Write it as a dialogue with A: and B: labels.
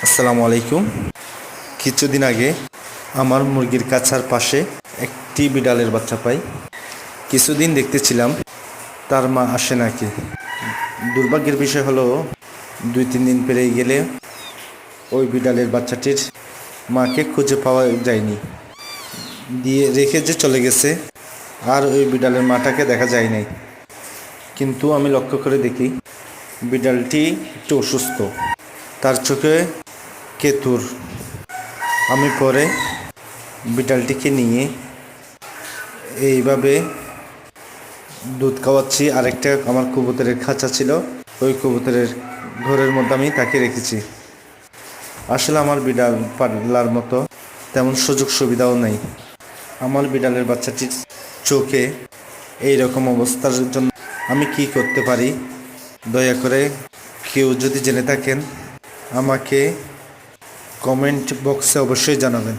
A: আসসালামু আলাইকুম। কিছুদিন আগে আমার মুরগির কাছার পাশে একটি বিড়ালের বাচ্চা পাই। কিছুদিন দেখতেছিলাম তার মা আসে নাকি। দুর্ভাগ্যের বিষয় হলো 2-3 দিন পেরিয়ে গেলে ওই বিড়ালের বাচ্চাটির মাকে খুঁজে পাওয়া যায়নি, দিয়ে রেখে যে চলে গেছে। আর ওই বিড়ালের মাটাকে দেখা যায় নাই। কিন্তু আমি লক্ষ্য করে দেখি বিড়ালটি একটু অসুস্থ, তার চোখে কেতুর। আমি পরে বিড়ালটিকে নিয়ে এইভাবে দুধ খাওয়াচ্ছি। আরেকটা আমার কবুতরের খাঁচা ছিল, ওই কবুতরের ঘরের মধ্যে আমি তাকে রেখেছি। আসলে আমার বিড়াল পালার মতো তেমন সুযোগ সুবিধাও নেই। আমার বিড়ালের বাচ্চাটির চোখে এই রকম অবস্থার জন্য আমি কি করতে পারি, দয়া করে কেউ যদি জেনে থাকেন আমাকে কমেন্ট বক্সে অবশ্যই জানাবেন।